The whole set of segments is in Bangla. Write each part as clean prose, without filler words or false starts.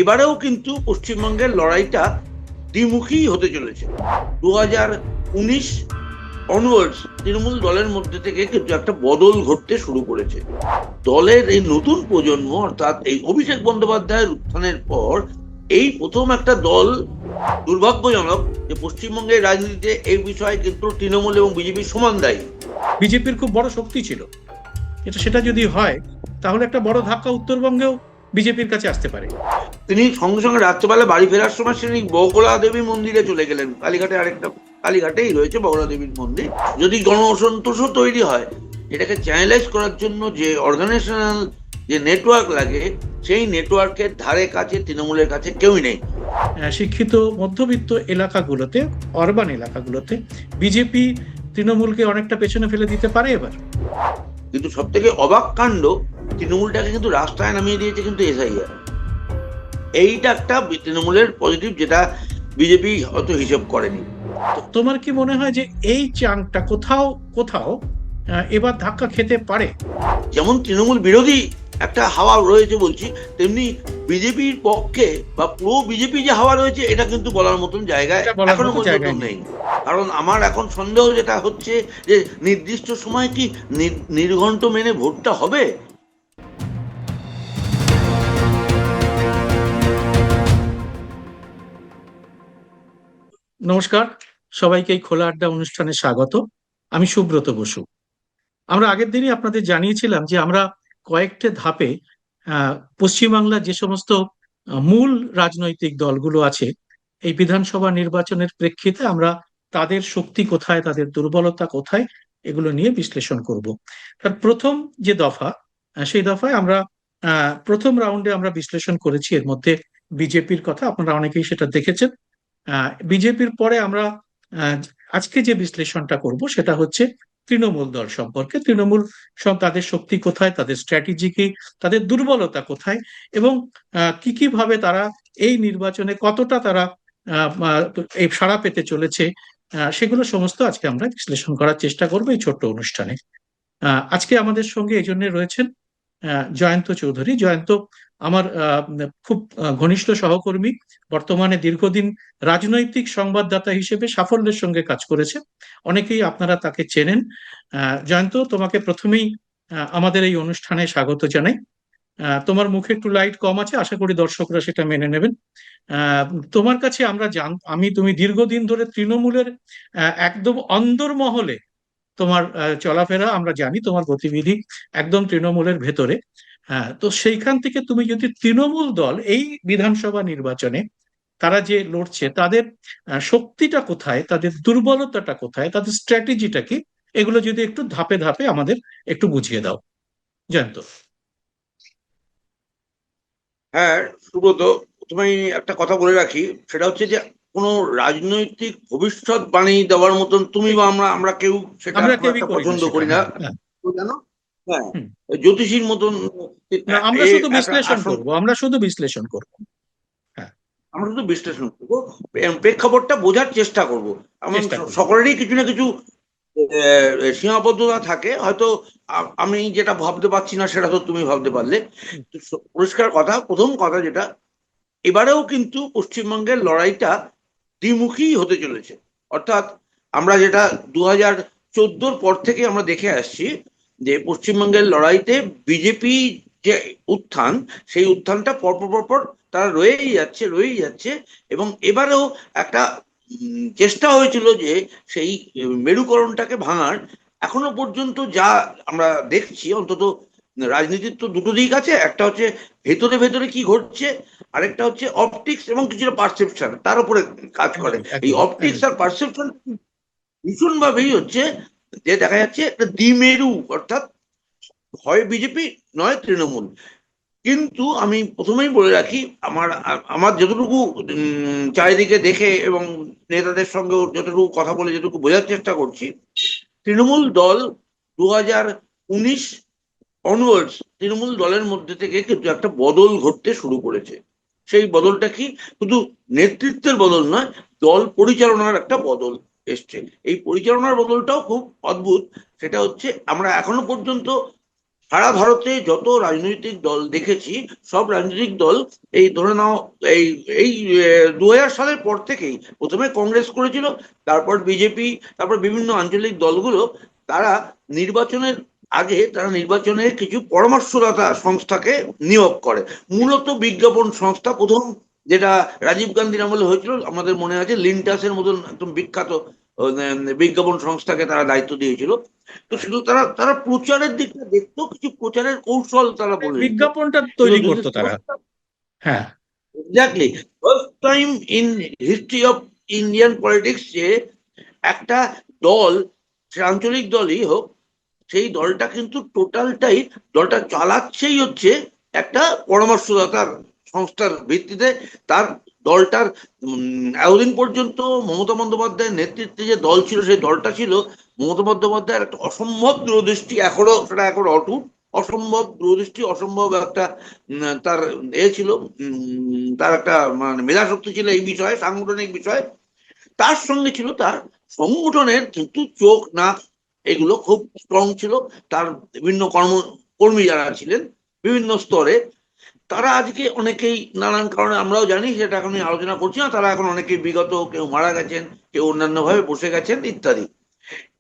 এবারেও কিন্তু পশ্চিমবঙ্গের লড়াইটা দ্বিমুখী হতে চলেছে। 2019 অনওয়ার্ডস তৃণমূল দলের মধ্যে থেকে কিন্তু একটা বদল ঘটতে শুরু করেছে। দলের এই নতুন প্রজন্ম, অর্থাৎ এই অভিষেক বন্দ্যোপাধ্যায়ের উত্থানের পর এই প্রথম একটা দল, দুর্ভাগ্যজনক যে পশ্চিমবঙ্গের রাজনীতিতে এই বিষয়ে কিন্তু তৃণমূল এবং বিজেপি সমান দায়ী। বিজেপির খুব বড় শক্তি ছিল, সেটা যদি হয় তাহলে একটা বড় ধাক্কা উত্তরবঙ্গেও বিজেপির কাছে আসতে পারে। তিনি সঙ্গে সঙ্গে রাত্রেবেলা বাড়ি ফেরার সময় তিনি বগলা দেবী মন্দিরে চলে গেলেন। কালীঘাটে আরেকটা, কালীঘাটেই রয়েছে বগলা দেবীর মন্দির। যদি গণ অসন্তোষও তৈরি হয়, এটাকে চ্যানেলাইজ করার জন্য যে অর্গানাইজেশনাল যে নেটওয়ার্ক লাগে, সেই নেটওয়ার্কের ধারে কাছে তৃণমূলের কাছে কেউই নেই। শিক্ষিত মধ্যবিত্ত এলাকাগুলোতে, অরবান এলাকাগুলোতে বিজেপি তৃণমূলকে অনেকটা পেছনে ফেলে দিতে পারে এবার। কিন্তু সব থেকে অবাক কাণ্ড, তৃণমূলটাকে কিন্তু রাস্তায় নামিয়ে দিয়েছে কিন্তু এসআইআর। এইটা একটা তৃণমূলের পজিটিভ, যেটা বিজেপি হয়তো হিসেব করেনি। তোমার কি মনে হয় যে এই চাংটা কোথাও কোথাও এবার ধাক্কা খেতে পারে? যেমন তৃণমূল বিরোধী একটা হাওয়া রয়েছে বলছি, তেমনি বিজেপির পক্ষে বা পুরো বিজেপি যে হাওয়া রয়েছে, এটা কিন্তু বলার মতন জায়গায় এখনো পর্যন্ত নেই। কারণ আমার এখন সন্দেহ যেটা হচ্ছে যে নির্দিষ্ট সময় কি নির্ঘণ্ট মেনে ভোটটা হবে। নমস্কার, সবাইকে এই খোলা আড্ডা অনুষ্ঠানে স্বাগত। আমি সুব্রত বসু। আমরা আগের দিনই আপনাদের জানিয়েছিলাম যে আমরা কয়েকটা ধাপে পশ্চিমবাংলার যে সমস্ত মূল রাজনৈতিক দলগুলো আছে, এই বিধানসভা নির্বাচনের প্রেক্ষিতে আমরা তাদের শক্তি কোথায়, তাদের দুর্বলতা কোথায়, এগুলো নিয়ে বিশ্লেষণ করব। তার প্রথম যে দফা, সেই দফায় আমরা প্রথম রাউন্ডে আমরা বিশ্লেষণ করেছি এর মধ্যে বিজেপির কথা, আপনারা অনেকেই সেটা দেখেছেন। বিজেপির পরে আমরা আহ, আজকে যে বিশ্লেষণটা করব সেটা হচ্ছে তৃণমূল দল সম্পর্কে। তৃণমূল সব তাদের শক্তি কোথায়, তাদের স্ট্র্যাটেজি কি, তাদের দুর্বলতা কোথায়, এবং কি কি ভাবে তারা এই নির্বাচনে কতটা তারা এই সাড়া পেতে চলেছে, সেগুলো সমস্ত আজকে আমরা বিশ্লেষণ করার চেষ্টা করবো এই ছোট্ট অনুষ্ঠানে। আজকে আমাদের সঙ্গে এই জন্য রয়েছেন জয়ন্ত চৌধুরী। জয়ন্ত আমার খুব ঘনিষ্ঠ সহকর্মী, বর্তমানে দীর্ঘদিন রাজনৈতিক সংবাদদাতা হিসেবে সাফল্যের সঙ্গে কাজ করেছে, অনেকেই আপনারা তাকে চেনেন। জয়ন্ত, তোমাকে প্রথমেই আমাদের এই অনুষ্ঠানে স্বাগত জানাই। তোমার মুখে একটু লাইট কম আছে, আশা করি দর্শকরা সেটা মেনে নেবেন। তোমার কাছে তুমি দীর্ঘদিন ধরে তৃণমূলের একদম অন্দরমহলে তোমার চলাফেরা আমরা জানি, তোমার গতিবিধি একদম তৃণমূলের ভেতরে। হ্যাঁ, তো সেইখান থেকে তুমি যদি তৃণমূল দল এই বিধানসভা নির্বাচনে তারা যে লড়ছে, তাদের শক্তিটা কোথায়, তাদের দুর্বলতাটা কোথায়, তাদের স্ট্র্যাটেজিটা কি, এগুলো যদি একটু ধাপে ধাপে আমাদের একটু বুঝিয়ে দাও জয়ন্ত। হ্যাঁ সুব্রত, প্রথমে একটা কথা বলে রাখি, সেটা হচ্ছে যে কোনো রাজনৈতিক ভবিষ্যৎবাণী দেওয়ার মতন তুমি বা আমরা আমরা কেউ সেটা আমরা খুব কেউই একটা করি না পছন্দ সেটা, করি না। হ্যাঁ হ্যাঁ। জানো, হ্যাঁ, হুম। জ্যোতিষীর মতন না, আমরা এ শুধু একটা বিশ্লেষণ আসন, করব, আমরা শুধু বিশ্লেষণ করব। হ্যাঁ, আমরা শুধু বিশ্লেষণ করবো, প্রেক্ষাপটটা বোঝার চেষ্টা করব। এমন চেষ্টা করব। সকলেরই কিছু না কিছু সীমাবদ্ধতা থাকে হয়তো। আমি যেটা ভাবতে পারছি না সেটা তো তুমি ভাবতে পারলে। তো পরিষ্কার কথা, প্রথম কথা যেটা, এবারেও কিন্তু পশ্চিমবঙ্গের লড়াইটা দ্বিমুখী হতে চলেছে। অর্থাৎ আমরা যেটা 2014 পর থেকে আমরা দেখে আসছি, যে পশ্চিমবঙ্গের লড়াইতে বিজেপি যে উত্থান, সেই উত্থানটা পরপর পরপর তারা রয়েই যাচ্ছে। এবং এবারেও একটা চেষ্টা হয়েছিল যে সেই মেরুকরণটাকে ভাঙার। এখনো পর্যন্ত যা আমরা দেখছি, অন্তত রাজনীতির তো দুটো দিক আছে, একটা হচ্ছে ভেতরে ভেতরে কি ঘটছে, আরেকটা হচ্ছে অপটিক্স এবং কিছুটা পারসেপশন তার উপরে কাজ করে। একদমই এই একদমই অপটিক্স একদম। আর পারসেপশন ভীষণ ভাবেই হচ্ছে যে দেখা যাচ্ছে একটা দ্বিমেরু, অর্থাৎ হয় বিজেপি নয় তৃণমূল। কিন্তু আমি প্রথমেই বলে রাখি, আমার আমার যতটুকু চারিদিকে দেখে এবং নেতাদের সঙ্গে যতটুকু কথা বলে যতটুকু বোঝার চেষ্টা করছি, তৃণমূল দল 2019 অনওয়ার্ডস তৃণমূল দলের মধ্যে থেকে কিন্তু একটা বদল ঘটতে শুরু করেছে। সেই বদলটা কি, শুধু নেতৃত্বের বদল নয়, দল পরিচালনার একটা বদল এসছে। এই পরিচালনার বদলটাও খুব অদ্ভুত। সেটা হচ্ছে, আমরা এখনো পর্যন্ত সারা ভারতে যত রাজনৈতিক দল দেখেছি, সব রাজনৈতিক দল এই ধরে নাও এই এই 2000 সালের পর থেকেই প্রথমে কংগ্রেস করেছিল, তারপর বিজেপি, তারপর বিভিন্ন আঞ্চলিক দলগুলো, তারা নির্বাচনের আগে তারা নির্বাচনের কিছু পরামর্শদাতা সংস্থাকে নিয়োগ করে। মূলত বিজ্ঞাপন সংস্থা প্রথম যেটা রাজীব গান্ধীর আমলে হয়েছিল, আমাদের মনে আছে, লিন্টাসের মতন একদম বিখ্যাত বিজ্ঞাপন সংস্থাকে তারা দায়িত্ব দিয়েছিল। তো শুধু তারা তারা প্রচারের দিকটা দেখতো, কিছু প্রচারের কৌশল তারা বলে দিত। বিজ্ঞাপনটা কিন্তু তৈরি করতো তারা। হ্যাঁ, exactly, first time in history of Indian politics যে একটা দল, সে আঞ্চলিক দলই হোক, সেই দলটা কিন্তু টোটালটাই, দলটা চালাচ্ছেই হচ্ছে একটা পরামর্শদাতার সংস্থার ভিত্তিতে। তার দলটার এতদিন পর্যন্ত মমতা বন্দ্যোপাধ্যায়ের নেতৃত্বে যে দল ছিল, সেই দলটা ছিল মমতা বন্দ্যোপাধ্যায়ের একটা অসম্ভব দূরদৃষ্টি, সেটা এখনো অটুট, অসম্ভব দূরদৃষ্টি, অসম্ভব একটা তার ছিল, তার একটা মানে মেধাশক্তি ছিল এই বিষয়ে, সাংগঠনিক বিষয়ে। তার সঙ্গে ছিল তার সংগঠনের কিন্তু চোখ নাক, এগুলো খুব স্ট্রং ছিল। তার বিভিন্ন কর্মী যারা ছিলেন বিভিন্ন স্তরে, তারা আজকে অনেকেই নানান কারণে, আমরাও জানি, সেটা এখন আমি আলোচনা করছি না, তারা এখন অনেকেই বিগত, কেউ মারা গেছেন, কেউ অন্যান্য ভাবে বসে গেছেন ইত্যাদি।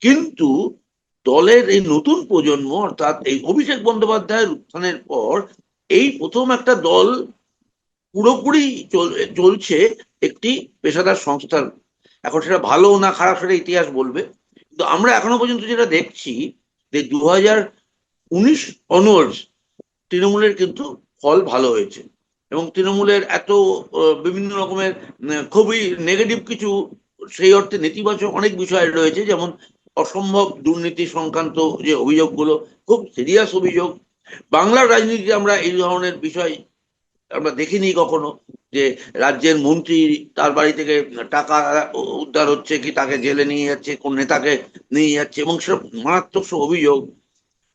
কিন্তু দলের এই নতুন প্রজন্ম, অর্থাৎ এই অভিষেক বন্দ্যোপাধ্যায়ের উত্থানের পর এই প্রথম একটা দল পুরোপুরি চলছে একটি পেশাদার সংস্থার। এখন সেটা ভালো না খারাপ সেটা ইতিহাস বলবে, কিন্তু আমরা এখনো পর্যন্ত যেটা দেখছি যে 2019 অনওয়ার্ডস তৃণমূলের কিন্তু ফল ভালো হয়েছে। এবং তৃণমূলের এত বিভিন্ন রকমের খুবই নেগেটিভ কিছু, সেই অর্থে নেতিবাচক অনেক বিষয় রয়েছে, যেমন অসম্ভব দুর্নীতি সংক্রান্ত যে অভিযোগগুলো, খুব সিরিয়াস অভিযোগ। বাংলার রাজনীতিতে আমরা এই ধরনের বিষয় আমরা দেখিনি কখনো, যে রাজ্যের মন্ত্রী, তার বাড়ি থেকে টাকা উদ্ধার হচ্ছে, কি তাকে জেলে নিয়ে যাচ্ছে, কোন নেতাকে নিয়ে যাচ্ছে, এবং সেসব মারাত্মক সব অভিযোগ।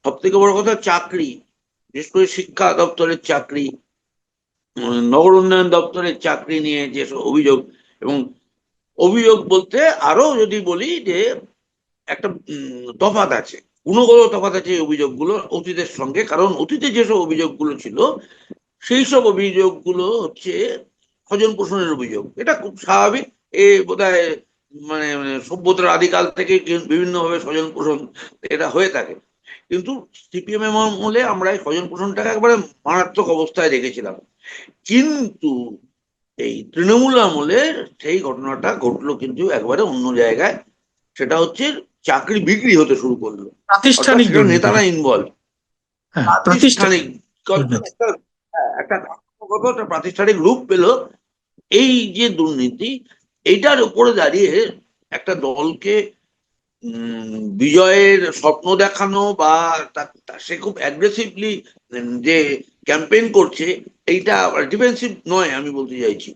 সব থেকে বড় কথা, চাকরি, বিশেষ করে শিক্ষা দপ্তরের চাকরি, নগর উন্নয়ন দপ্তরের চাকরি নিয়ে যেসব অভিযোগ। এবং অভিযোগ বলতে আরো যদি বলি যে একটা তফাৎ আছে, গুণগত তফাৎ আছে এই অভিযোগগুলো অতীতের সঙ্গে। কারণ অতীতে যেসব অভিযোগগুলো ছিল, সেই সব অভিযোগগুলো হচ্ছে স্বজন পোষণের অভিযোগ। এটা খুব স্বাভাবিক, এ বোধহয় মানে সভ্যতার আদিকাল থেকে বিভিন্নভাবে স্বজন পোষণ এটা হয়ে থাকে। কিন্তু সিপিএম এর আমলে আমরা এই স্বজন পোষণটাকে একবারে মারাত্মক অবস্থায় রেখেছিলাম। কিন্তু এই তৃণমূল আমলে সেই ঘটনাটা ঘটলো কিন্তু একবারে অন্য জায়গায়। সেটা হচ্ছে চাকরি বিক্রি হতে শুরু করলো, অর্থাৎ প্রাতিষ্ঠানিক সেটা দুর্নীতি। নেতারা ইনভলভ। হ্যাঁ, প্রাতিষ্ঠানিক দুর্নীতি। একটা কাঠামোগত একটা প্রাতিষ্ঠানিক রূপ পেল এই যে দুর্নীতি। এইটার উপরে দাঁড়িয়ে একটা দলকে বিজয়ের স্বপ্ন দেখানো, বা সে খুব অ্যাগ্রেসিভলি যে ক্যাম্পেইন করছে, এইটা ডিফেন্সিভ নয়, আমি বলতে চাইছি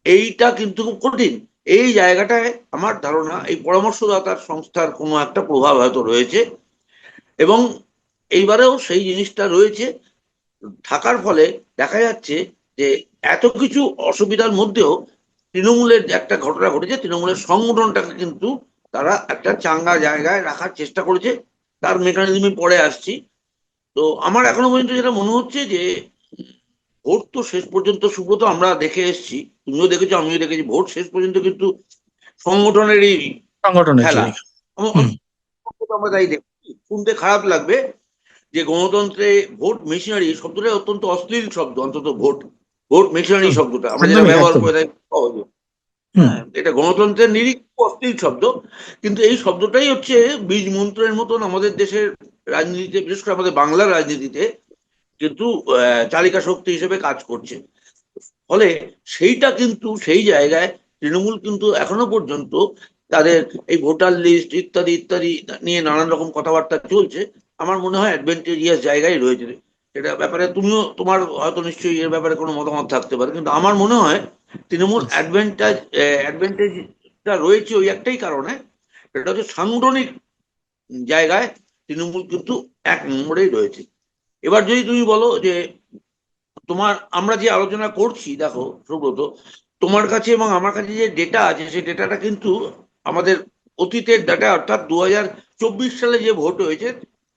এইটা কিন্তু খুব কঠিন। এই জায়গাটায় আমার ধারণা এই পরামর্শদাতার সংস্থার কোনো একটা প্রভাব হয়তো রয়েছে, এবং এইবারেও সেই জিনিসটা রয়েছে। থাকার ফলে দেখা যাচ্ছে যে এত কিছু অসুবিধার মধ্যেও তৃণমূলের যে একটা ঘটনা ঘটেছে, তৃণমূলের সংগঠনটাকে কিন্তু তারা একটা চাঙ্গা জায়গায় রাখার চেষ্টা করেছে। তার মেকানিজমে পরে আসছি। তো আমার এখনো পর্যন্ত যেটা মনে হচ্ছে যে ভোট তো শেষ পর্যন্ত, সুব্রত, আমরা দেখে এসেছি, তুমিও দেখেছো আমিও দেখেছি, ভোট শেষ পর্যন্ত কিন্তু সংগঠনেরই সংগঠনের খেলা। জন্য। হুম। আমরা তাই দেখছি। শুনতে খারাপ লাগবে যে গণতন্ত্রে ভোট মেশিনারি শব্দটা অত্যন্ত অশ্লীল শব্দ, অন্তত ভোট ভোট মেশিনারি হুম, শব্দটা আমরা যেটা একদমই ব্যবহার একদমই। করে থাকি সহজে। হুম। হ্যাঁ, এটা গণতন্ত্রের নিরিখ অশ্লীল শব্দ, কিন্তু এই শব্দটাই হচ্ছে বীজ মন্ত্রের মতন আমাদের দেশের রাজনীতিতে, বিশেষ করে আমাদের বাংলার রাজনীতিতে কিন্তু চালিকা শক্তি হিসেবে কাজ করছে। ফলে সেইটা কিন্তু সেই জায়গায় তৃণমূল কিন্তু এখনো পর্যন্ত তাদের এই ভোটার লিস্ট ইত্যাদি ইত্যাদি নিয়ে নানান রকম কথাবার্তা চলছে। আমার মনে হয় অ্যাডভেন্টেজিয়াস জায়গায় রয়েছে। এটা ব্যাপারে তুমিও, তোমার হয়তো নিশ্চয়ই এর ব্যাপারে কোনো মতামত থাকতে পারে, কিন্তু আমার মনে হয় তৃণমূল অ্যাডভেন্টেজটা রয়েছে ওই একটাই কারণে, সেটা হচ্ছে সাংগঠনিক জায়গায় তৃণমূল কিন্তু এক নম্বরেই রয়েছে। এবার যদি তুমি বলো যে তোমার, আমরা যে আলোচনা করছি, দেখো সুব্রত, তোমার কাছে এবং আমার কাছে যে ডেটা আছে, সেই ডেটাটা কিন্তু আমাদের অতীতের ডেটা, অর্থাৎ 2024 সালে যে ভোট হয়েছে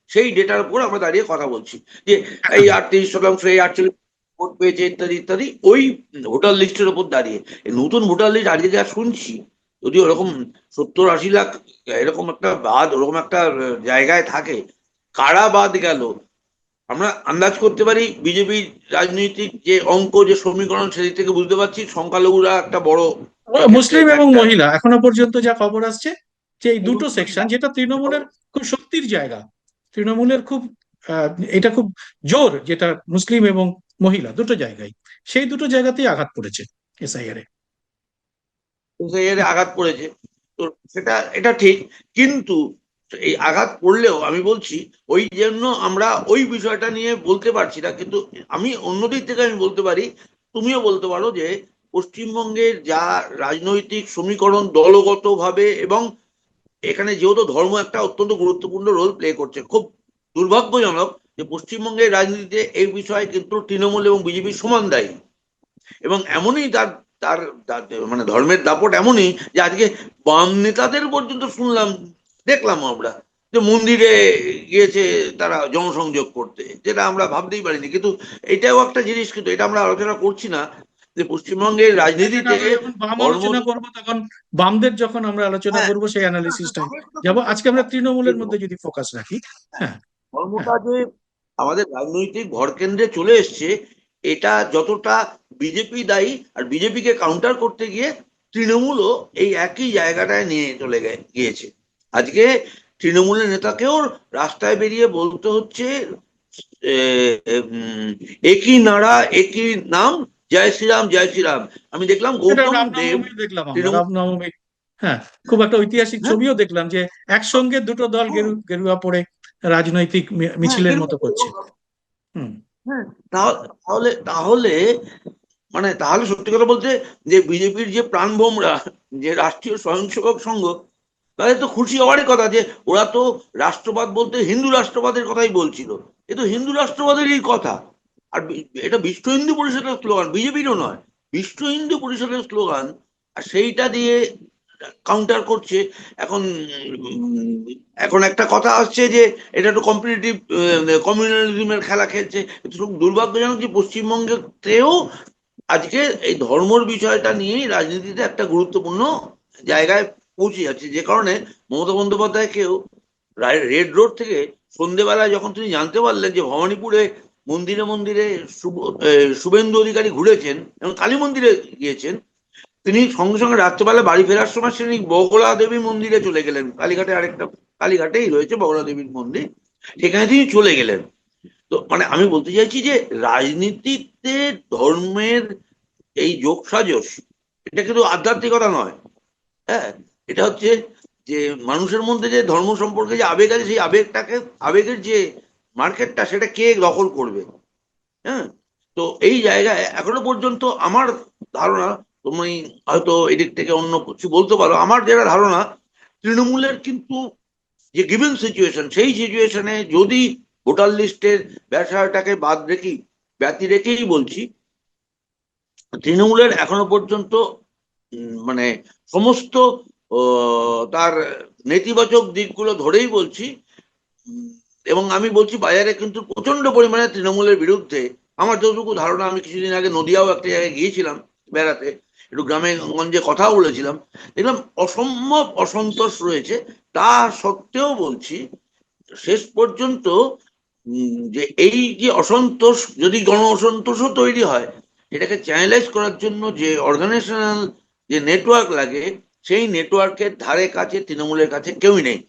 সেই ডেটার উপর আমরা দাঁড়িয়ে কথা বলছি যে এই 38%, এই 48 ভোট পেয়েছে ইত্যাদি ইত্যাদি, ওই ভোটার লিস্টের উপর দাঁড়িয়ে। এই নতুন ভোটার লিস্ট আজকে যা শুনছি, যদি ওরকম 70-80 লাখ এরকম একটা বাদ, ওরকম একটা জায়গায় থাকে, কারা বাদ গেল আমরা আন্দাজ করতে পারি। বিজেপির রাজনৈতিক যে অঙ্ক, যে সমীকরণ, সেদিক থেকে বুঝতে পারছি সংখ্যালঘুরা একটা বড় এক্ষেত্রে মুসলিম এবং ফ্যাক্টর। মহিলা এখনো পর্যন্ত যা খবর আসছে, যে এই দুটো এবং সেকশন, যেটা তৃণমূলের খুব শক্তির জায়গা, তৃণমূলের খুব এটা খুব জোর, যেটা মুসলিম এবং মহিলা দুটো জায়গায়, সেই দুটো জায়গাতেই আঘাত পড়েছে এসআইআর এ। এর আঘাত পড়েছে, তো সেটা এটা ঠিক। কিন্তু এই আঘাত পড়লেও আমি বলছি, ওই জন্য আমরা ওই বিষয়টা নিয়ে বলতে পারছি না। কিন্তু আমি অন্যদিক থেকে আমি বলতে পারি, তুমিও বলতে পারো যে পশ্চিমবঙ্গের যা রাজনৈতিক সমীকরণ দলগতভাবে, এবং এখানে যেহেতু ধর্ম একটা অত্যন্ত গুরুত্বপূর্ণ রোল প্লে করছে, খুব দুর্ভাগ্যজনক যে পশ্চিমবঙ্গের রাজনীতিতে এই বিষয়ে কিন্তু তৃণমূল এবং বিজেপি সমান দায়ী। এবং এমনই তার তার মানে ধর্মের দাপট এমনই যে আজকে বাম নেতাদের পর্যন্ত শুনলাম, দেখলাম আমরা যে মন্দিরে গিয়েছে তারা জনসংযোগ করতে, যেটা আমরা ভাবতেই পারিনি। কিন্তু এটাও একটা জিনিস, কিন্তু এটা আমরা আলোচনা করছি না যে পশ্চিমবঙ্গের সেটা রাজনীতিতে আমরা যখন বাম ধর্ম। আলোচনা করব, তখন বামদের যখন আমরা আলোচনা হ্যাঁ, করব সেই না, না, অ্যানালিসিসটাই বামের কথা যাব। বলছি আজকে না। আমরা যে তৃণমূলের মধ্যে যদি ফোকাস রাখি। হ্যাঁ। হ্যাঁ। ধর্মটা যে আমাদের রাজনৈতিক ভরকেন্দ্রে চলে এসছে, এটা যতটা বিজেপি দায়ী, আর বিজেপিকে কাউন্টার করতে গিয়ে তৃণমূলও এই একই জায়গাটায় নিয়ে চলে গিয়েছে। আজকে তৃণমূলের নেতাকেও রাস্তায় বেরিয়ে বলতে হচ্ছে একই নারা একই নাম, জয় শ্রীরাম জয় শ্রীরাম। আমি দেখলাম এটা গৌতম দেব রামনবমী দেখলাম, আমরা তৃণমূল। রামনবমী। হ্যাঁ, খুব একটা ঐতিহাসিক হ্যাঁ, ছবিও দেখলাম, যে একসঙ্গে দুটো দল হ্যাঁ, গেরুয়া পরে রাজনৈতিক হ্যাঁ, মিছিলের মতো করছে। এরকম। হুম। হ্যাঁ, তাহলে তাহলে মানে তাহলে সত্যি কথা বলতে, যে বিজেপির যে প্রাণভোমরা, যে রাষ্ট্রীয় স্বয়ংসেবক সংঘ, তাদের তো খুশি হওয়ারই কথা যে ওরা তো রাষ্ট্রবাদ বলতে হিন্দু রাষ্ট্রবাদের কথাই বলছিল। এ তো হিন্দু রাষ্ট্রবাদেরই কথা। আর এটা বিশ্ব হিন্দু পরিষদের স্লোগান, বিজেপিরও নয়, বিশ্ব হিন্দু পরিষদের স্লোগান। আর সেইটা দিয়ে কাউন্টার করছে। এখন এখন একটা কথা আসছে যে এটা একটু কম্পিটিটিভ কমিউনালিজমের খেলা খেলছে। কিন্তু খুব দুর্ভাগ্যজনক যে পশ্চিমবঙ্গেতেও আজকে এই ধর্মর বিষয়টা নিয়েই রাজনীতিতে একটা গুরুত্বপূর্ণ জায়গায় পৌঁছে যাচ্ছে। যে কারণে মমতা বন্দ্যোপাধ্যায়কেও রেড রোড থেকে সন্ধেবেলায় যখন তিনি জানতে পারলেন যে ভবানীপুরে মন্দিরে মন্দিরে শুভেন্দু অধিকারী ঘুরেছেন এবং কালী মন্দিরে গিয়েছেন, তিনি সঙ্গে সঙ্গে রাত্রেবেলা বাড়ি ফেরার সময় তিনি বগলা দেবী মন্দিরে চলে গেলেন। কালীঘাটে আরেকটা, কালীঘাটেই রয়েছে বগলা দেবীর মন্দির, সেখানে তিনি চলে গেলেন। তো মানে আমি বলতে চাইছি যে রাজনীতিতে ধর্মের এই যোগসাজশ, এটা কিন্তু আধ্যাত্মিকতা নয়। হ্যাঁ, এটা হচ্ছে যে মানুষের মধ্যে যে ধর্ম সম্পর্কে যে আবেগ আছে, সেই আবেগটাকে, আবেগের যে মার্কেটটা, সেটা কে দখল করবে। হ্যাঁ, তো এই জায়গায় এখনো পর্যন্ত আমার ধারণা, তুমি হয়তো এদিক থেকে অন্য কিছু বলতে পারো, আমার যেটা ধারণা, তৃণমূলের কিন্তু যে গিভেন সিচুয়েশন, সেই সিচুয়েশনে যদি ভোটার লিস্টের বিষয়টাকে বাদ রেখেই, ব্যতি রেখেই বলছি, তৃণমূলের এখনো পর্যন্ত মানে সমস্ত তার নেতিবাচক দিকগুলো ধরেই বলছি। উম, এবং আমি বলছি বাজারে কিন্তু প্রচন্ড পরিমাণে তৃণমূলের বিরুদ্ধে, আমার যতটুকু ধারণা, আমি কিছুদিন আগে নদিয়াও একটা জায়গায় গিয়েছিলাম বেড়াতে, একটু গ্রামে গঞ্জে কথাও বলেছিলাম, দেখলাম অসম্ভব অসন্তোষ রয়েছে। তা সত্ত্বেও বলছি, শেষ পর্যন্ত যে এই যে অসন্তোষ, যদি গণ অসন্তোষও তৈরি হয়, এটাকে চ্যানেলাইজ করার জন্য যে অর্গানাইজেশনাল যে নেটওয়ার্ক লাগে, সেই নেটওয়ার্কের ধারে কাছে তৃণমূলের কাছে কেউই নেই।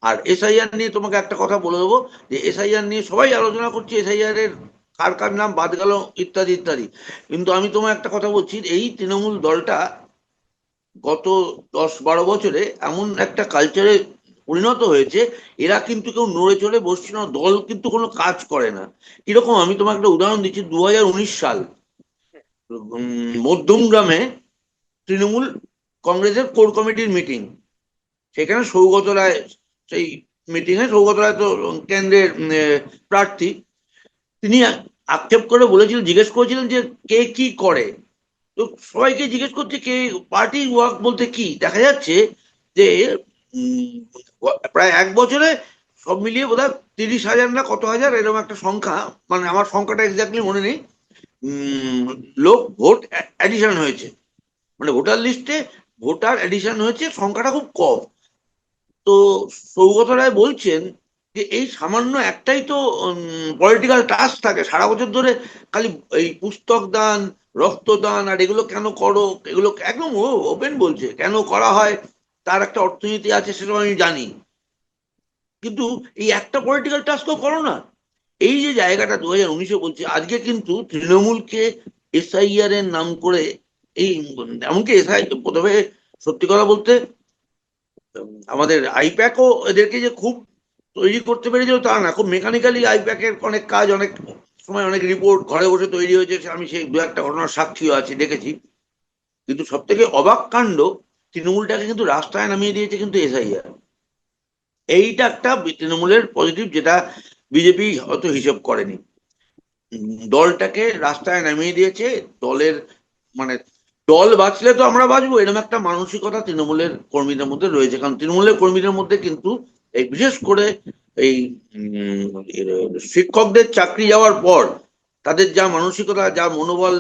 আর এসআইআর নিয়ে তোমাকে একটা কথা বলে দেবো, যে এসআইআর নিয়ে সবাই আলোচনা করছে, এসআইআর এর কার কার নাম বাদ গেল ইত্যাদি ইত্যাদি। কিন্তু আমি তোমায় একটা কথা বলছি, এই তৃণমূল দলটা গত 10-12 বছরে এমন একটা কালচারে পরিণত হয়েছে, এরা কিন্তু কেউ নড়ে চড়ে বসছে না, দল কিন্তু কোনো কাজ করে না। কিরকম, আমি তোমাকে একটা উদাহরণ দিচ্ছি। 2019 সাল, মধ্যমগ্রামে তৃণমূল কংগ্রেসের কোর কমিটির মিটিং, সেখানে সৌগত রায়, সেই মিটিং এ সৌগত রায় তো কেন্দ্রের প্রার্থী, তিনি আক্ষেপ করে বলেছিলেন, জিজ্ঞেস করেছিলেন যে কে কি করে। তো সবাইকে জিজ্ঞেস করছে কে পার্টি ওয়ার্ক বলতে কি, দেখা যাচ্ছে যে উম, প্রায় 1 বছরে সব মিলিয়ে বোধহয় 30,000 না কত হাজার এরকম একটা সংখ্যা, মানে আমার সংখ্যাটা এক্স্যাক্টলি মনে নেই, লোক ভোট অ্যাডিশন হয়েছে, মানে ভোটার লিস্টে ভোটার অ্যাডিশন হয়েছে, সংখ্যাটা খুব কম। তো সৌগত রায় বলছেন যে এই সামান্য একটাই তো পলিটিক্যাল টাস্ক থাকে সারা বছর ধরে, খালি এই পুস্তক দান, রক্তদান আর এগুলো কেন করো, এগুলো একদম ওপেন বলছে কেন করা হয়, তার একটা অর্থনীতি আছে সেটা আমি জানি, কিন্তু এই একটা পলিটিক্যাল টাস্কও করো না। এই যে জায়গাটা 2019-এ বলছে, আজকে কিন্তু তৃণমূলকে এসআইআর এর নাম করে এই, এমনকি এসআই প্রথমে, সত্যি কথা বলতে আমাদের আইপ্যাকও এদেরকে যে খুব তৈরি করতে পেরেছিল তা না, খুব মেকানিক্যালি আইপ্যাকের অনেক কাজ, অনেক সময় অনেক রিপোর্ট ঘরে বসে তৈরি হয়েছে, আমি সেই দু একটা ঘটনার সাক্ষীও আছি, দেখেছি। কিন্তু সব থেকে অবাক কাণ্ড, তৃণমূলটাকে কিন্তু রাস্তায় নামিয়ে দিয়েছে কিন্তু এসআইআর। এইটা একটা তৃণমূলের পজিটিভ, যেটা বিজেপি হয়তো হিসেব করেনি। দলটাকে রাস্তায় নামিয়ে দিয়েছে, দলের মানে দল বাঁচলে তো আমরা বাঁচবো, এরকম একটা মানসিকতা তৃণমূলের কর্মীদের মধ্যে রয়েছে। কারণ তৃণমূলের কর্মীদের মধ্যে কিন্তু এই বিশেষ করে এই শিক্ষকদের চাকরি যাওয়ার পর তাদের যা মানসিকতা, যা মনোবল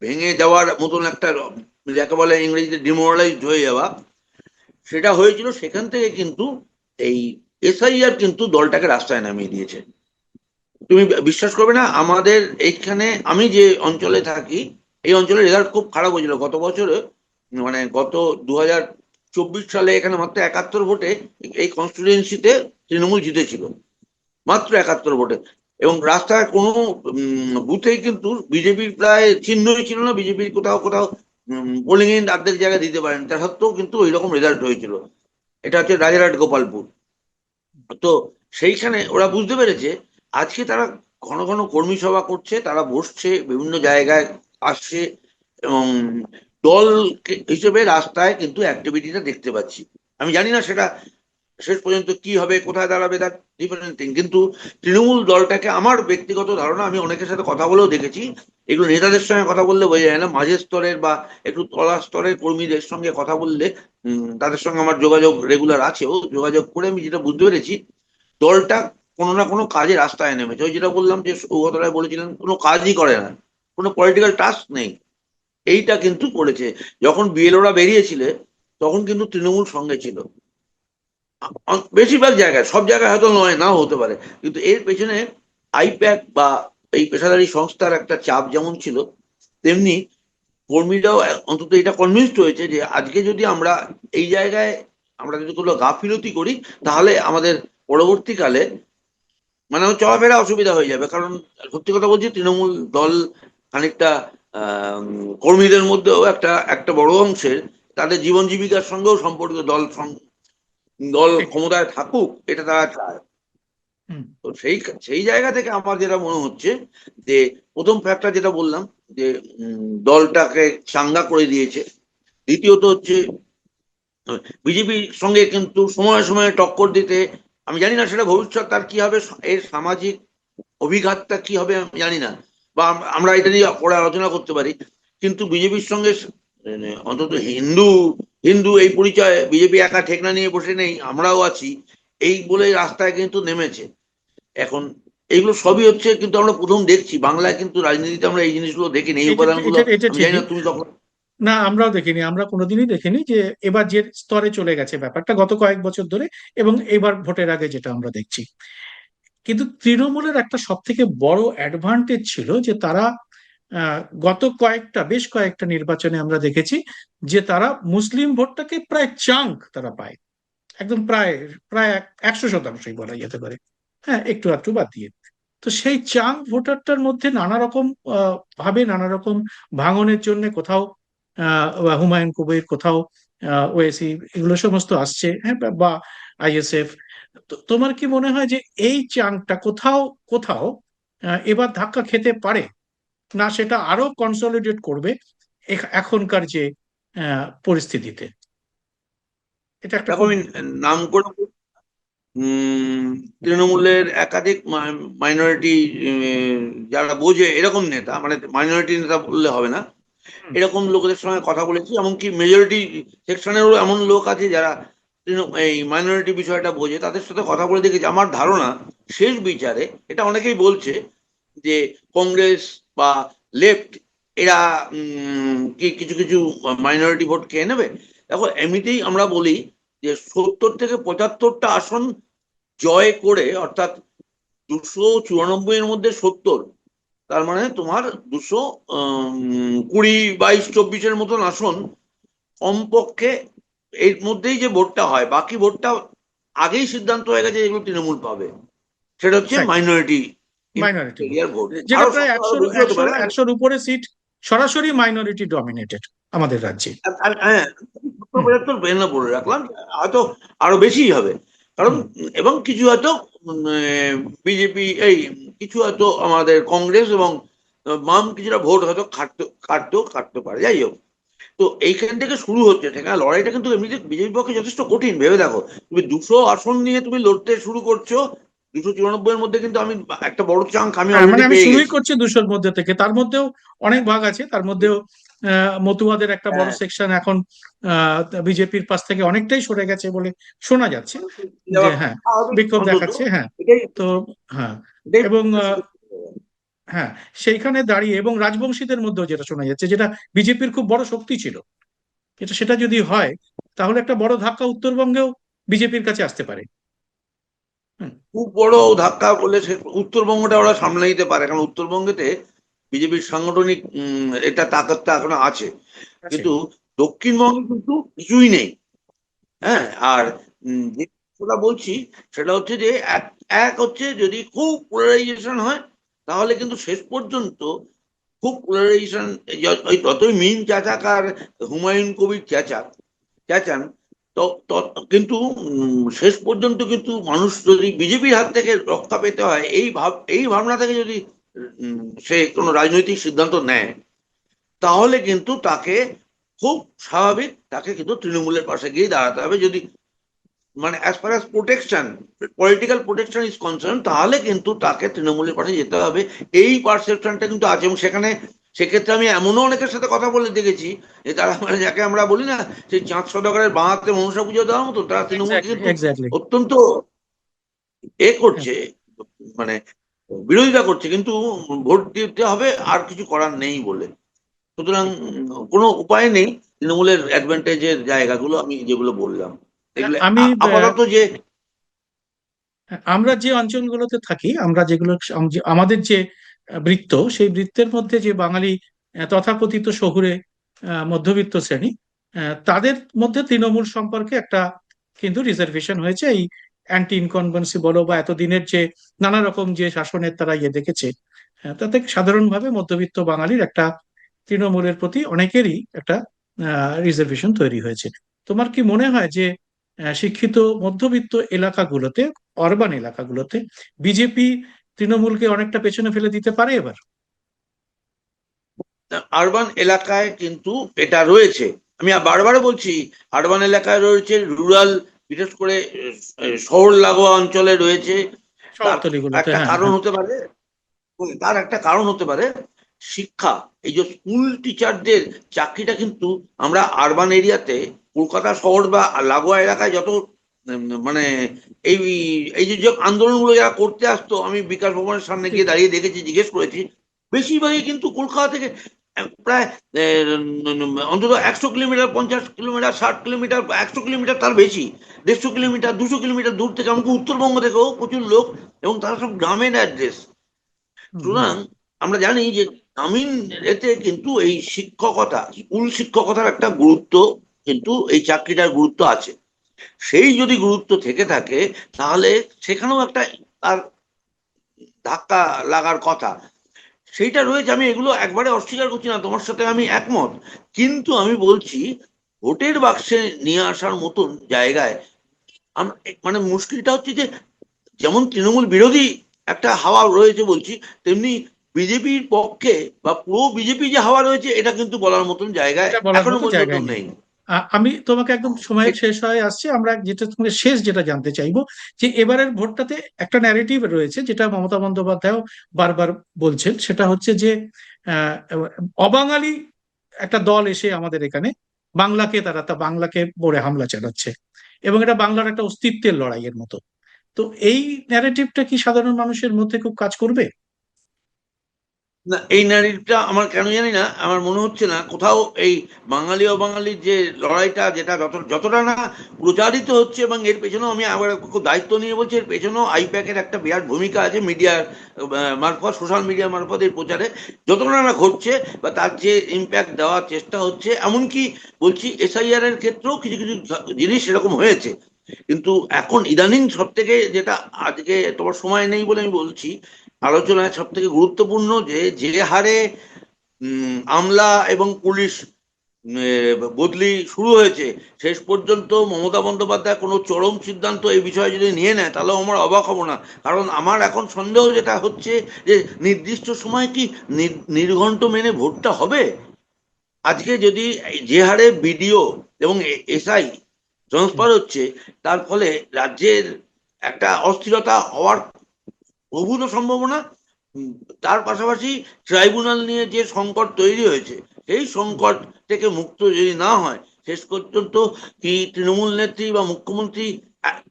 ভেঙে যাওয়ার মতন একটা, যাকে বলে ইংরেজিতে ডিমোরালাইজড হয়ে যাওয়া, সেটা হয়েছিল। সেখান থেকে কিন্তু এই এসআইআর কিন্তু দলটাকে রাস্তায় নামিয়ে দিয়েছে। তুমি বিশ্বাস করবে না, আমাদের এইখানে আমি যে অঞ্চলে থাকি, এই অঞ্চলের রেজাল্ট খুব খারাপ হয়েছিল গত বছরে, মানে গত 2024 সালে এখানে মাত্র 71 ভোটে এই কনস্টিটুয়েন্সিতে তৃণমূল জিতেছিল, মাত্র 71 ভোটে। এবং রাস্তায় কোনো বুথেই কিন্তু বিজেপির প্রায় চিহ্নই ছিল না, বিজেপির কোথাও কোথাও পোলিং এজেন্ট অর্ধেক জায়গায় দিতে পারেন, তা সত্ত্বেও কিন্তু ওই রকম রেজাল্ট হয়েছিল। এটা হচ্ছে রাজারহাট গোপালপুর। তো সেইখানে ওরা বুঝতে পেরেছে, আজকে তারা ঘন ঘন কর্মী সভা করছে, তারা বসছে বিভিন্ন জায়গায়, আসছে, এবং দল হিসেবে রাস্তায় কিন্তু অ্যাক্টিভিটিটা দেখতে পাচ্ছি। আমি জানি না সেটা শেষ পর্যন্ত কি হবে, কোথায় দাঁড়াবে, তার ডিফারেন্ট থিং, কিন্তু তৃণমূল দলটাকে আমার ব্যক্তিগত ধারণা, আমি অনেকের সাথে কথা বলেও দেখেছি, এগুলো নেতাদের সঙ্গে কথা বললে বোঝা যায় না, মাঝের স্তরের বা একটু তলা স্তরের কর্মীদের সঙ্গে কথা বললে, তাদের সঙ্গে আমার যোগাযোগ রেগুলার আছে, ও যোগাযোগ করে আমি যেটা বুঝতে পেরেছি, দলটা কোনো না কোনো কাজে রাস্তায় নেমেছে। ওই যেটা বললাম যে সৌগত রায় বলেছিলেন কোনো কাজই করে না, কোনো পলিটিক্যাল টাস্ক নেই, এইটা কিন্তু করেছে। যখন বিএলওরা বেরিয়েছিলে তখন কিন্তু তৃণমূল সঙ্গে ছিল বেশিরভাগ জায়গায়, সব জায়গায় হয়তো নয়, নাও হতে পারে, কিন্তু এর পেছনে আইপ্যাক বা এই পেশাদারি সংস্থার একটা চাপ যেমন ছিল, তেমনি কর্মীরাও অন্তত এটা কনভিন্সড হয়েছে যে আজকে যদি আমরা এই জায়গায় আমরা যদি কোনো গাফিলতি করি, তাহলে আমাদের পরবর্তীকালে মানে আমার চলাফেরা অসুবিধা হয়ে যাবে। কারণ সত্যি কথা বলছি, তৃণমূল দল খানিকটা কর্মীদের মধ্যেও একটা একটা বড় অংশের তাদের জীবন জীবিকার সঙ্গেও সম্পর্কিত, দল ঠিক। ক্ষমতায় থাকুক এটা তারা চায়। হুম। তো সেই সেই জায়গা থেকে আমার যেটা মনে হচ্ছে যে প্রথম ফ্যাক্টর যেটা বললাম যে দলটাকে চাঙ্গা করে দিয়েছে। দ্বিতীয়ত হচ্ছে বিজেপির সঙ্গে কিন্তু সময়ে সময়ে টক্কর দিতে, আমি জানি না সেটা ভবিষ্যৎ তার কি হবে, এর সামাজিক অভিঘাতটা কি হবে আমি জানি না, বা আমরা এটা নিয়ে পরে আলোচনা করতে পারি, কিন্তু বিজেপির সঙ্গে অন্তত হিন্দু হিন্দু এই পরিচয়, বিজেপি একা ঠেকনা নিয়ে বসে নেই, আমরাও আছি, এই বলে রাস্তায় কিন্তু নেমেছে। এখন এইগুলো সবই হচ্ছে, কিন্তু আমরা প্রথম দেখছি বাংলায়, কিন্তু রাজনীতিতে আমরা এই জিনিসগুলো দেখিনি, এই এটা উপাদানগুলো। এটা এটা আমি জানি ঠিকই। না তুমি কখন। না, আমরাও দেখিনি, আমরা কোনোদিনই দেখিনি যে এবার যে স্তরে চলে গেছে ব্যাপারটা গত কয়েক বছর ধরে, এবং এবার ভোটের আগে যেটা আমরা দেখছি। কিন্তু তৃণমূলের একটা সব থেকে বড় অ্যাডভান্টেজ ছিল যে তারা গত বেশ কয়েকটা নির্বাচনে আমরা দেখেছি যে তারা মুসলিম ভোটটাকে প্রায় চাঙ্ক তারা পায়, একদম প্রায় প্রায় 100%ই বলা যেতে পারে, হ্যাঁ একটু আধটু বাদ দিয়ে। তো সেই চাঙ্ক ভোটারটার মধ্যে নানা রকম ভাবে নানা রকম ভাঙনের জন্য কোথাও হুমায়ুন কবির, কোথাও ওয়েসি, এগুলো সমস্ত আসছে, হ্যাঁ, বা আইএসএফ। তোমার কি মনে হয় যে এই চাঙ্কটা কোথাও কোথাও এবার ধাক্কা খেতে পারে, না সেটা আরো কনসলিডেট করবে এখনকার যে পরিস্থিতিতে? এটা একটা দেখো খুব। আমি নাম করে তৃণমূলের একাধিক মাইনরিটি যারা বোঝে এরকম নেতা, মানে মাইনরিটি নেতা বললে হবে না, হুম। এরকম লোকদের সঙ্গে কথা বলেছি। এমনকি মেজরিটি সেকশনেরও এমন লোক আছে যারা এই মাইনরিটি বিষয়টা বোঝে, তাদের সাথে কথা বলে দেখেছি। আমার ধারণা শেষ বিচারে, এটা অনেকেই বলছে যে কংগ্রেস বা লেফট এরা কি কিছু কিছু মাইনরিটি ভোট খেয়ে নেবে। দেখো, এমনিতেই আমরা বলি যে 70 থেকে 75টা আসন জয় করে, অর্থাৎ 294 এর মধ্যে 70, তার মানে তোমার 220, 22, 24-এর মতন আসন কমপক্ষে এর মধ্যেই যে ভোটটা হয়, বাকি ভোটটা আগেই সিদ্ধান্ত হয়ে গেছে যেগুলো তৃণমূল পাবে, সেটা হচ্ছে মাইনরিটি মাইনরিটি ভোট, এরিয়ার ভোট। যেটা আরো প্রায় আরো বেশি হতে পারে। 100-100-100-র উপরে সিট সরাসরি মাইনরিটি ডমিনেটেড আমাদের রাজ্যে। হ্যাঁ, হুম, 75 বেনা বলে রাখলাম, হয়তো আরো বেশি হবে। কারণ হুম, এবং কিছু হয়তো বিজেপি, এই কিছু হয়তো আমাদের কংগ্রেস এবং বাম কিছুটা ভোট হয়তো কাটতে পারে। যাই হোক, তো এইখান থেকে শুরু হচ্ছে, সেখানে লড়াইটা কিন্তু এমনিতে বিজেপির পক্ষে যথেষ্ট কঠিন। ভেবে দেখো, তুমি 200 আসন নিয়ে তুমি লড়তে শুরু করছো, 294-এর মধ্যে কিন্তু আমি একটা বড় চাঙ্ক আমি হ্যাঁ, মানে অলরেডি আমি পেয়ে শুরুই গেছি। করছি 200-র মধ্যে থেকে, তার মধ্যেও অনেক ভাগ আছে, তার মধ্যেও মতুয়াদের একটা বড় হ্যাঁ, সেকশন এখন বিজেপির পাশ থেকে অনেকটাই সরে গেছে বলে শোনা যাচ্ছে, যে হ্যাঁ বিক্ষোভ অন্তত দেখাচ্ছে, হ্যাঁ। এটাই তো হ্যাঁ, এটাই এবং হ্যাঁ, সেইখানে দাঁড়িয়ে এবং রাজবংশীদের মধ্যেও যেটা শোনা যাচ্ছে, যেটা বিজেপির খুব বড় শক্তি ছিল, সেটা যদি হয় তাহলে একটা বড় ধাক্কা উত্তরবঙ্গেও বিজেপির কাছে আসতে পারে। হুম, খুব বড় ধাক্কা বলে সে উত্তরবঙ্গটা ওরা সামলে নিতে পারে, কারণ উত্তরবঙ্গেতে বিজেপির সাংগঠনিক এটা তাকতটা এখনো আছে। আছে। কিন্তু দক্ষিণবঙ্গে কিন্তু কিছুই নেই। হ্যাঁ, আর যে কথা বলছি সেটা হচ্ছে যে এক এক হচ্ছে যদি খুব পোলারাইজেশন হয়, তাহলে কিন্তু শেষ পর্যন্ত খুব পোলারাইজেশন, ওই যতই মিম চাচাক আর হুমায়ুন কবির চেঁচান, কিন্তু শেষ পর্যন্ত কিন্তু মানুষ যদি বিজেপির হাত থেকে রক্ষা পেতে হয়, এই ভাবনা থেকে যদি সে কোনো রাজনৈতিক সিদ্ধান্ত নেয়, তাহলে কিন্তু তাকে খুব স্বাভাবিক তাকে কিন্তু তৃণমূলের পাশে গিয়ে দাঁড়াতে হবে। যদি মানে as far as protection, political protection is concern, তাহলে কিন্তু তাকে তৃণমূলের পাশে যেতে হবে। এই পারসেপশনটা কিন্তু আছে, এবং সেখানে সেক্ষেত্রে আমি এমনও অনেকের সাথে কথা বলে দেখেছি যে তারা, মানে যাকে আমরা বলি না সেই চাঁদ সদাগরের বাঁ হাতে মনসা পুজো দেওয়ার মতো, তারা তৃণমূলকে এক্স্যাক্টলি, কিন্তু এক্স্যাক্টলি। অত্যন্ত করছে, মানে বিরোধিতা করছে, কিন্তু ভোট দিতে হবে আর কিছু করার নেই বলে। সুতরাং কোনো উপায় নেই। তৃণমূলের অ্যাডভান্টেজের জায়গাগুলো আমি যেগুলো বললাম, এগুলো আমি আপাতত যে আমরা যে অঞ্চলগুলোতে থাকি, আমরা যেগুলো আমাদের যে বৃত্ত, সেই বৃত্তের মধ্যে যে বাঙালি তথাকথিত শহুরে মধ্যবিত্ত শ্রেণী, তাদের মধ্যে তৃণমূল সম্পর্কে একটা কিন্তু রিজার্ভেশন হয়েছে, এই অ্যান্টি ইনকনভেন্সি বলো বা এতদিনের যে নানা রকম যে শাসনের তারা দেখেছে, তাতে সাধারণভাবে মধ্যবিত্ত বাঙালির একটা তৃণমূলের প্রতি অনেকেরই একটা রিজার্ভেশন তৈরি হয়েছে। তোমার কি মনে হয় যে শিক্ষিত মধ্যবিত্ত এলাকাগুলোতে, অরবান এলাকাগুলোতে বিজেপি তৃণমূলকে অনেকটা পেছনে ফেলে দিতে পারে এবার? আরবান এলাকায় কিন্তু এটা রয়েছে। আমি বারবার বলছি, আরবান এলাকায় রয়েছে, রুরাল, বিশেষ করে শহর লাগোয়া অঞ্চলে রয়েছে। তার শহরতলিগুলোতে, একটা হ্যাঁ, কারণ হ্যাঁ। হতে পারে, তার একটা কারণ হতে পারে শিক্ষা। এই যে স্কুল টিচারদের চাকরিটা কিন্তু আমরা আরবান এরিয়াতে, কলকাতা শহর বা লাগোয়া এলাকায় যত মানে এই এই যে যে আন্দোলনগুলো যারা করতে আসতো, আমি বিকাশ ভবনের সামনে ঠিক। গিয়ে দাঁড়িয়ে দেখেছি, জিজ্ঞেস করেছি, বেশিরভাগই কিন্তু কলকাতা থেকে প্রায় অন্তত 100 কিলোমিটার, 50 কিলোমিটার, 60 কিলোমিটার, 100 কিলোমিটার, তার বেশি, 150 কিলোমিটার, 200 কিলোমিটার দূর থেকে, এমনকি উত্তরবঙ্গ থেকেও প্রচুর লোক, এবং তারা সব গ্রামের অ্যাড্রেস। হুম, হুম। সুতরাং আমরা জানি যে গ্রামীণ এতে কিন্তু এই শিক্ষকতা, স্কুল শিক্ষকতার একটা গুরুত্ব, কিন্তু এই চাকরিটার গুরুত্ব আছে। সেই যদি গুরুত্ব থেকে থাকে, তাহলে সেখানেও একটা তার ধাক্কা লাগার কথা, সেইটা রয়েছে। আমি এগুলো একবারে অস্বীকার করছি না, তোমার সাথে আমি একমত। কিন্তু আমি বলছি, ভোটের বাক্সে নিয়ে আসার মতন জায়গায় মানে মুশকিলটা হচ্ছে যে, যেমন তৃণমূল বিরোধী একটা হাওয়া রয়েছে বলছি, তেমনি বিজেপির পক্ষে বা পুরো বিজেপি যে হাওয়া রয়েছে, এটা কিন্তু বলার মতন জায়গায় এটা বলার এখনো মতো পর্যন্ত জায়গায় নেই। নেই। আমি তোমাকে একদম সময় শেষ হয়ে আসছে, আমরা যেটা তোমাকে শেষ যেটা জানতে চাইবো, যে এবারের ভোটটাতে একটা ন্যারেটিভ রয়েছে যেটা মমতা বন্দ্যোপাধ্যায় বারবার বলছেন, সেটা হচ্ছে যে আহ, অবাঙালি একটা দল এসে আমাদের এখানে বাংলাকে বলে হামলা চালাচ্ছে, এবং এটা বাংলার একটা অস্তিত্বের লড়াইয়ের মতো। তো এই ন্যারেটিভটা কি সাধারণ মানুষের মধ্যে খুব কাজ করবে? না, এই ন্যারেটিভটা আমার কেন জানি না, আমার মনে হচ্ছে না কোথাও এই বাঙালি অবাঙালির যে লড়াইটা, যেটা যতটা না প্রচারিত হচ্ছে, এবং এর পেছনেও আমি আবার খুব দায়িত্ব নিয়ে বলছি, এর পেছনেও আইপ্যাকের একটা বিরাট ভূমিকা আছে, মিডিয়ার মারফত, সোশ্যাল মিডিয়া মারফত এর প্রচারে যতটা না ঘটছে, বা তার যে ইম্প্যাক্ট দেওয়ার চেষ্টা হচ্ছে। এমনকি বলছি এসআইআর এর ক্ষেত্রেও কিছু কিছু জিনিস এরকম হয়েছে। কিন্তু এখন ইদানিং সব থেকে যেটা, আজকে তোমার সময় নেই বলে আমি বলছি, আলোচনায় সব থেকে গুরুত্বপূর্ণ যে যে হারে আমলা এবং পুলিশ বদলি শুরু হয়েছে, শেষ পর্যন্ত মমতা বন্দ্যোপাধ্যায় কোনো চরম সিদ্ধান্ত এই বিষয়ে যদি নিয়ে নেয়, তাহলেও আমার অবাক হব না। কারণ আমার এখন সন্দেহ যেটা হচ্ছে, যে নির্দিষ্ট সময় কি নির্ঘণ্ট মেনে ভোটটা হবে। আজকে যদি যে হারে বিডিও এবং এসআই ট্রান্সফার হচ্ছে, তার ফলে রাজ্যের একটা অস্থিরতা হওয়ার প্রভূত সম্ভাবনা। উম, তার পাশাপাশি ট্রাইব্যুনাল নিয়ে যে সংকট তৈরি হয়েছে, সেই সংকট থেকে মুক্ত যদি না হয়, শেষ পর্যন্ত কি তৃণমূল নেত্রী বা মুখ্যমন্ত্রী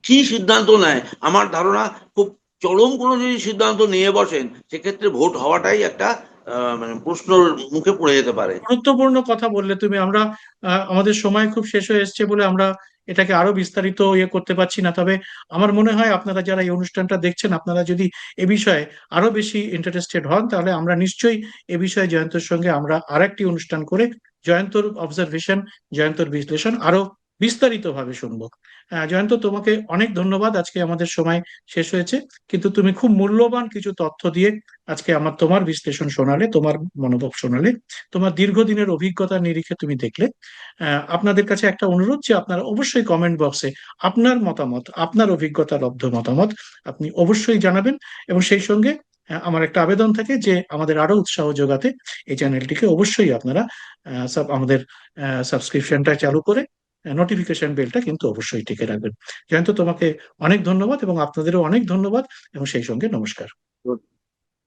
কি সিদ্ধান্ত নেয়, আমার ধারণা খুব চরম কোনো যদি সিদ্ধান্ত নিয়ে বসেন, সেক্ষেত্রে ভোট হওয়াটাই একটা মানে প্রশ্নর মুখে পড়ে যেতে পারে। গুরুত্বপূর্ণ কথা বললে তুমি। আমরা আমাদের সময় খুব শেষ হয়ে এসেছে বলে আমরা এটাকে আরো বিস্তারিত করতে পারছি না। তবে আমার মনে হয় আপনারা যারা এই অনুষ্ঠানটা দেখছেন, আপনারা যদি এ বিষয়ে আরো বেশি ইন্টারেস্টেড হন, তাহলে আমরা নিশ্চয়ই এ বিষয়ে জয়ন্তর সঙ্গে আমরা আরেকটি অনুষ্ঠান করে জয়ন্তর অবজারভেশন, জয়ন্তর বিশ্লেষণ আরো বিস্তারিত ভাবে শুনবো। জয়ন্ত, তোমাকে অনেক ধন্যবাদ। আজকে আমাদের সময় শেষ হয়েছে, কিন্তু তুমি খুব মূল্যবান কিছু তথ্য দিয়ে আজকে তোমার বিশ্লেষণ শোনালে, তোমার মনোভাব শোনালে, তোমার দীর্ঘদিনের অভিজ্ঞতার নিরিখে তুমি দেখলে। আপনাদের কাছে একটা অনুরোধ, যে আপনারা অবশ্যই কমেন্ট বক্সে আপনার মতামত, আপনার অভিজ্ঞতা লব্ধ মতামত আপনি অবশ্যই জানাবেন। এবং সেই সঙ্গে আমার একটা আবেদন থাকে যে আমাদের আরো উৎসাহ যোগাতে এই চ্যানেলটিকে অবশ্যই আপনারা আমাদের সাবস্ক্রিপশনটা চালু করে নোটিফিকেশন বেলটা কিন্তু অবশ্যই টিকে রাখবেন। জয়ন্ত, তোমাকে অনেক ধন্যবাদ এবং আপনাদেরও অনেক ধন্যবাদ, এবং সেই সঙ্গে নমস্কার।